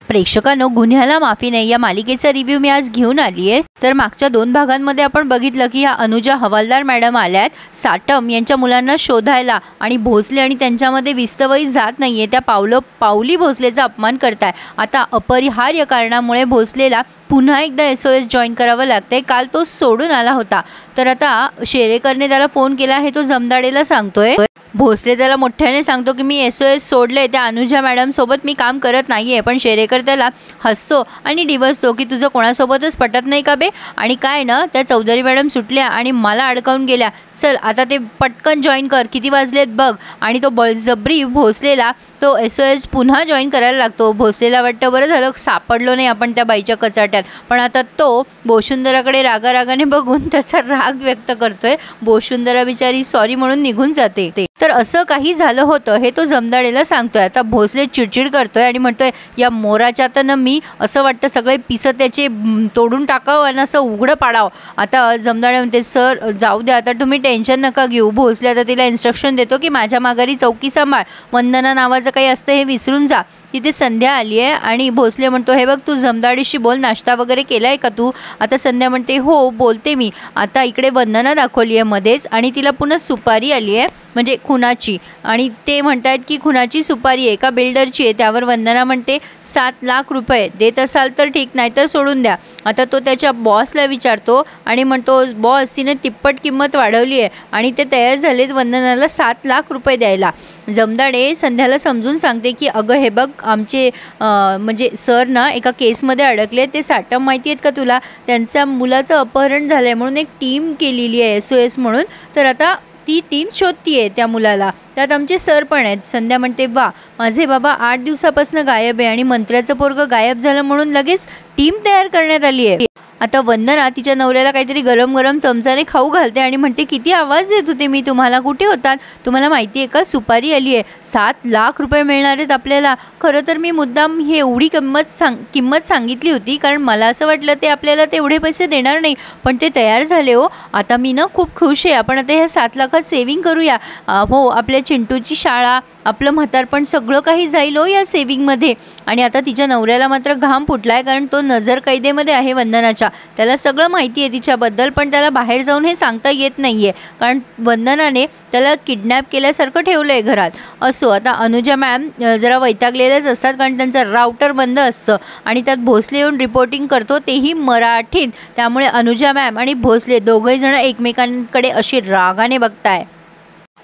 प्रेक्षकांनो, गुन्ह्याला माफी नाही या मालिकेचा रिव्ह्यू मी आज घेऊन आली आहे। तर मागच्या 2 भागांमध्ये आपण बघितलं की ह्या अनुजा हवालदार मॅडम आल्यात साटम यांच्या मुलांना शोधायला आणि भोसले आणि त्यांच्यामध्ये विस्तवही जात नाहीये, त्या पावली भोसलेचा अपमान करताय। आता अपरिहार्य कारणामुळे भोसलेला पुन्हा एकदा SOS जॉईन करावं लागतंय। काल तो सोडून आला होता, तर आता शेरेकरने त्याला फोन केला आहे, तो जमदाडेला सांगतोय। भोसले त्याला मोठ्याने सांगतो की मी SOS सोडले, त्या अनुजा मॅडम सोबत मी काम करत नाहीये। पण शेरेकर त्याला हसतो आणि डिवसतो की तुझं कोणासोबतच पटत नाही का बे, आणि काय ना त्या चौधरी मॅडम सुटल्या आणि मला अडकावून गेल्या, चल आता ते पटकन जॉईन कर, किती वाजलेत बघ। आणि तो बळजबरी भोसलेला तो SOS पुन्हा जॉईन करायला लागतो। भोसलेला वाटतं बरं झालं सापडलो नाही आपण त्या बाईच्या कचाट्यात, पण आता तो बोशुंदराकडे रागाने बघून त्याचा राग व्यक्त करतोय। बोशुंदरा बिचारी सॉरी म्हणून निघून जाते। तर असं काही झालं होतं हे तो जमदाडेला सांगतोय। आता भोसले चिडचिड करतोय आणि म्हणतोय या मोराच्या तर मी असं वाटतं सगळे पिसं त्याचे तोडून टाकावं आणि असं उघडं पाडावं। आता जमदाडे म्हणते सर जाऊ द्या, आता तुम्ही टेन्शन नका घेऊ। भोसले आता तिला इन्स्ट्रक्शन देतो की माझ्या माघारी चौकी सांभाळ, वंदना नावाचं काही असतं हे विसरून जा। तिथे संध्या आली आहे आणि भोसले म्हणतो हे बघ तू जमदाडेशी बोल, नाश्ता वगैरे केलाय का तू। आता संध्या म्हणते हो बोलते मी। आता इकडे वंदना दाखवली आहे मध्येच आणि तिला पुन्हा सुपारी आली आहे म्हणजे खुनाची, आणि ते म्हणतात की खुनाची सुपारी आहे का बिल्डरची आहे। त्यावर वंदना म्हणते 7 लाख रुपये देत असाल तर ठीक, नाही तर सोडून द्या। आता तो त्याच्या बॉसला विचारतो आणि म्हणतो बॉस तिने तिप्पट किंमत वाढवली आहे आणि ते तयार झालेत वंदनाला 7 लाख रुपये द्यायला। जमदाडे संध्याला समजून सांगते की अगं हे बघ आमचे म्हणजे सर ना एका केसमध्ये अडकले, ते साटम माहिती आहेत का तुला, त्यांच्या मुलाचं अपहरण झालं आहे म्हणून एक टीम केलेली आहे SOS म्हणून, तर आता ती टीम शोधतीये त्या मुलाला, त्यात आमचे सर पण आहेत। संध्या म्हणते वा माझे बाबा 8 दिवसापासून गायब आहे आणि मंत्र्याचं पोरगं गायब झालं म्हणून लगेच टीम तयार करण्यात आली आहे। आता वंदना तिच्या नवऱ्याला काहीतरी गरम चमचाने खाऊ घालते आणि म्हणते किती आवाज देत होते मी तुम्हाला, कुठे होतात, तुम्हाला माहिती आहे का सुपारी आली आहे, 7 लाख रुपये मिळणार आहेत आपल्याला। खरं तर मी मुद्दाम हे एवढी किंमत सांगितली होती कारण मला असं वाटलं ते आपल्याला तेवढे पैसे देणार नाही, पण ते तयार झाले हो। आता मी ना खूप खुश आहे, आपण आता ह्या 7 लाखात सेव्हिंग करूया। हो आपल्या चिंटूची शाळा, आपलं म्हातारपण सगळं काही जाईल हो या सेव्हिंगमध्ये। आणि आता तिच्या नवऱ्याला मात्र घाम फुटलाय कारण तो नजर कैदेमध्ये आहे वंदनाच्या, त्याला सगळं माहिती आहे तिच्याबद्दल, पण त्याला बाहेर जाऊन हे सांगता येत नाहीये कारण वंदनाने त्याला किडनॅप केल्यासारखं ठेवलंय घरात। असो आता अनुजा मॅम जरा वैतागलेल्याच असतात कारण त्यांचा राउटर बंद असतं आणि त्यात भोसले येऊन रिपोर्टिंग करतो, तेही मराठीत। त्यामुळे अनुजा मॅम आणि भोसले दोघेही जण एकमेकांकडे अशी रागाने बघताय।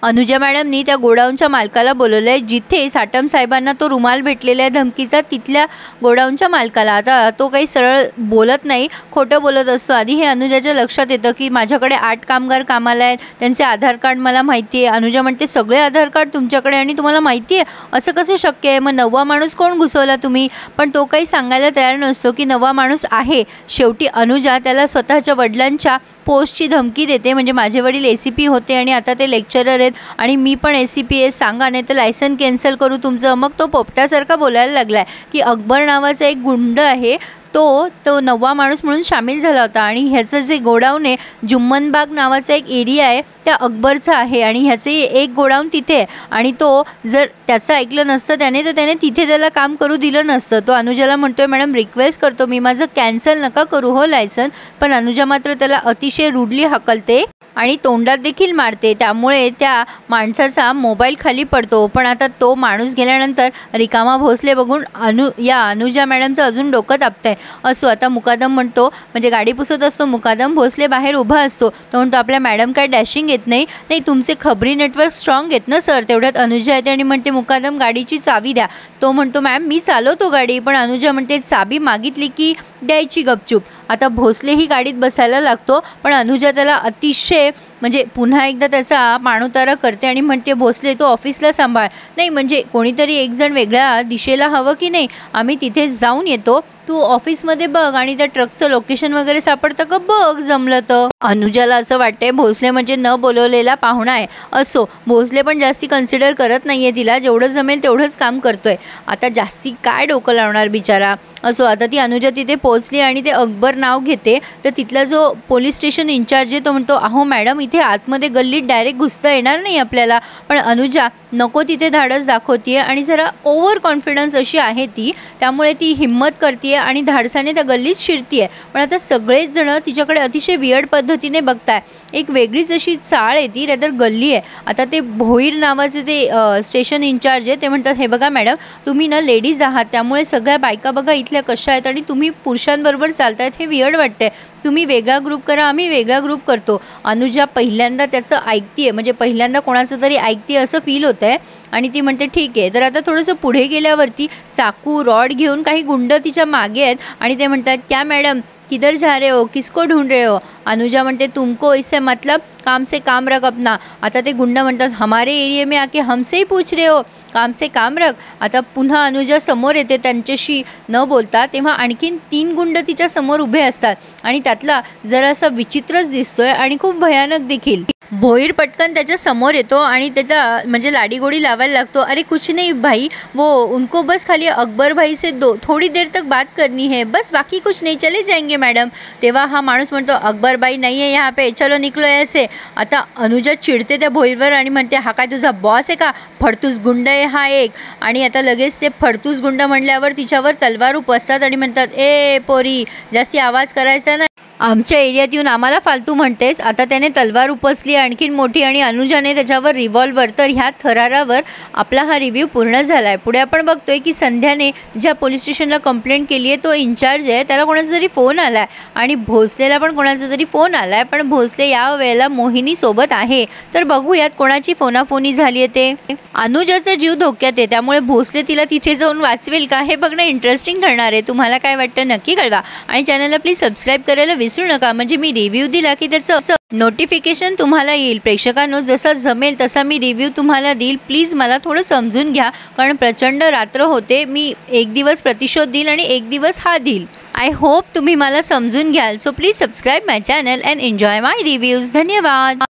अनुजा मॅडमनी त्या गोडाऊनच्या मालकाला बोलवलंय जिथे साटम साहेबांना तो रुमाल भेटलेला आहे धमकीचा, तिथल्या गोडाऊनच्या मालकाला। आता तो काही सरळ बोलत नाही, खोटं बोलत असतो। आधी हे अनुजाच्या लक्षात येतं की माझ्याकडे 8 कामगार कामाला आहेत, त्यांचे आधार कार्ड मला माहिती आहे। अनुजा म्हणते सगळे आधार कार्ड तुमच्याकडे आणि तुम्हाला माहिती आहे, असं कसं शक्य आहे, मग 9वा माणूस कोण घुसवला तुम्ही। पण तो काही सांगायला तयार नसतो की 9वा माणूस आहे। शेवटी अनुजा त्याला स्वतःच्या वडिलांच्या पोस्टची धमकी देते, म्हणजे माझे वडील ACP होते आणि आता ते लेक्चरर आहेत आणि मी पण ACP आहे, सांगा नाही तर लायसन कॅन्सल करू तुमचं। मग तो पोपटासारखा बोलायला लागलाय की अकबर नावाचा एक गुंड आहे, तो 9वा माणूस म्हणून सामील झाला होता आणि ह्याचं जे गोडाऊन आहे जुम्मनबाग नावाचा एक एरिया आहे त्या अकबरचा आहे आणि ह्याचे एक गोडाऊन तिथे आहे आणि तो जर त्याचं ऐकलं नसतं त्याने तर त्याने तिथे त्याला काम करू दिलं नसतं। तो अनुजाला म्हणतोय मॅडम रिक्वेस्ट करतो मी माझं कॅन्सल नका करू हो लायसन, पण अनुजा मात्र त्याला अतिशय रूडली हकलते आणि तोंडात देखील मारते, त्यामुळे त्या माणसाचा मोबाईल खाली पडतो। पण आता तो माणूस गेल्यानंतर रिकामा भोसले बघून अनुजा मॅडमचं अजून डोकं तापतंय। असो आता मुकादम म्हणतो, म्हणजे गाडी पुसत असतो मुकादम, भोसले बाहेर उभा असतो, तो म्हणतो आपल्या मॅडम काय डॅशिंग येत नाही, नाही तुमचे खबरी नेटवर्क स्ट्रॉंग आहेत ना सर। तेवढ्यात अनुजा येते आणि म्हणते मुकादम गाडीची चावी द्या। तो म्हणतो मॅम मी चालवतो गाडी, पण अनुजा म्हणते चावी मागितली की द्यायची गपचूप। आता भोसले ही गाडीत बसायला लागतो, पण अनुजा त्याला अतिशय म्हणजे पुन्हा एकदा त्याचा पाणउतारा करते आणि म्हणते भोसले तू ऑफिसला सांभाळ, नाही म्हणजे कोणीतरी एक जण वेगळ्या दिशेला हवं की नाही, आम्ही तिथे जाऊन येतो, तू ऑफिसमध्ये बघ आणि त्या ट्रकचं लोकेशन वगैरे सापडतं का बघ जमलं तर। अनुजाला असं वाटतंय भोसले म्हणजे न बोलवलेला पाहुणा आहे। असो भोसले पण जास्ती कन्सिडर करत नाहीये तिला, जेवढं जमेल तेवढंच काम करतोय, आता जास्ती काय डोकं लावणार बिचारा। असो आता ती अनुजा तिथे पोहोचली आणि ते अकबर नाव घेते, तर तिथला जो पोलीस स्टेशन इन्चार्ज आहे तो म्हणतो अहो मॅडम इथे तिथे आतमध्ये गल्लीत डायरेक्ट घुसता येणार नाही आपल्याला, पण अनुजा नको तिथे धाडस दाखवतीये आणि जरा ओव्हर कॉन्फिडन्स अशी आहे ती, त्यामुळे ती हिम्मत करते आणि धाडसाने त्या गल्लीत शिरतीये. पण आता सगळेच जण तिच्याकडे अतिशय वियर्ड पद्धतीने बघताय. एक वेगळीच अशी चाळ आहे ती, रेदर गल्ली आहे. आता ते भोईर नावाचे ते स्टेशन इन्चार्ज आहे, ते म्हणतात हे बघा मॅडम, तुम्ही ना लेडीज आहात, त्यामुळे सगळ्या बायका बघा इथल्या कशा आहेत आणि तुम्ही पुरुषांबरोबर चालतायत, हे वियर्ड वाटतंय. तुम्ही वेगळा ग्रुप करा, आम्ही वेगळा ग्रुप करतो. अनुजा पहिल्यांदा त्याचं ऐकतीये, म्हणजे पहिल्यांदा कोणाचं तरी ऐकते असं फील होतं आहे आणि ती म्हणते ठीक आहे. तर आता थोडंसं पुढे गेल्यावरती चाकू रॉड घेऊन काही गुंड तिच्या मागे आहेत आणि ते म्हणतात क्या मॅडम किधर जा रहे हो, किसको ढूंढ रहे हो. अनुजा म्हणते तुमको इससे मतलब काम से काम रख अपना. आता ते गुंड म्हणतात हमारे एरिया में आके हमसे ही पूछ रहे हो, काम से काम रख. आता पुन्हा अनुजा समोर येते त्यांच्याशी न बोलता, तेव्हा आणखीन 3 गुंड तिच्या समोर उभे असतात आणि त्यातला जरासा विचित्रच दिसतोय आणि खूप भयानक देखील. भोईर पटकन त्याच्या समोर येतो आणि त्याच्या म्हणजे लाडीगोडी लावायला लागतो. अरे कुछ नहीं भाई, वो उनको बस खाली अकबर भाई से थोड़ी देर तक बात करनी है, बस बाकी कुछ नहीं, चले जाएंगे मॅडम. तेव्हा हा माणूस म्हणतो अकबर भाई नाही आहे यहाँ पे, चलो निकलो ऐसे. आता अनुजा चिडते त्या भोईरवर आणि म्हणते हा काय तुझा बॉस आहे का, फडतूस गुंड आहे हा एक. आणि आता लगेच ते फडतूस गुंड म्हणल्यावर तिच्यावर तलवार उपसतात आणि म्हणतात ए पोरी जास्ती आवाज करायचा नाही, आमच्या एरियात येऊन आम्हाला फालतू म्हणतेस. आता त्याने तलवार उपसली आणखीन मोठी आणि अनुजाने त्याच्यावर रिव्हॉल्वर. तर ह्या थरारावर आपला हा रिव्ह्यू पूर्ण झाला आहे. पुढे आपण बघतोय की संध्याने ज्या पोलीस स्टेशनला कंप्लेंट केली आहे तो इन्चार्ज आहे, त्याला कोणाचा तरी फोन आला आहे आणि भोसलेला पण कोणाचा तरी फोन आला आहे, पण भोसले या वेळेला मोहिनी सोबत आहे. तर बघूयात कोणाची फोनाफोनी झाली आहे ते. अनुजाचा जीव धोक्यात आहे, त्यामुळे भोसले तिला तिथे जाऊन वाचवेल का हे बघणं इंटरेस्टिंग ठरणार आहे. तुम्हाला काय वाटतं नक्की कळवा आणि चॅनलला प्लीज सबस्क्राईब करायला विसरू नका, म्हणजे मी रिव्ह्यू दिला की त्याचं नोटिफिकेशन तुम्हाला येईल. प्रेक्षकांनो जसा जमेल तसा मी रिव्ह्यू तुम्हाला देईल, प्लीज मला थोडं समजून घ्या, कारण प्रचंड रात्र होते. मी एक दिवस प्रतिशोध देईल आणि एक दिवस हा देईल. आय होप तुम्ही मला समजून घ्याल. So please subscribe my channel and enjoy my reviews. धन्यवाद.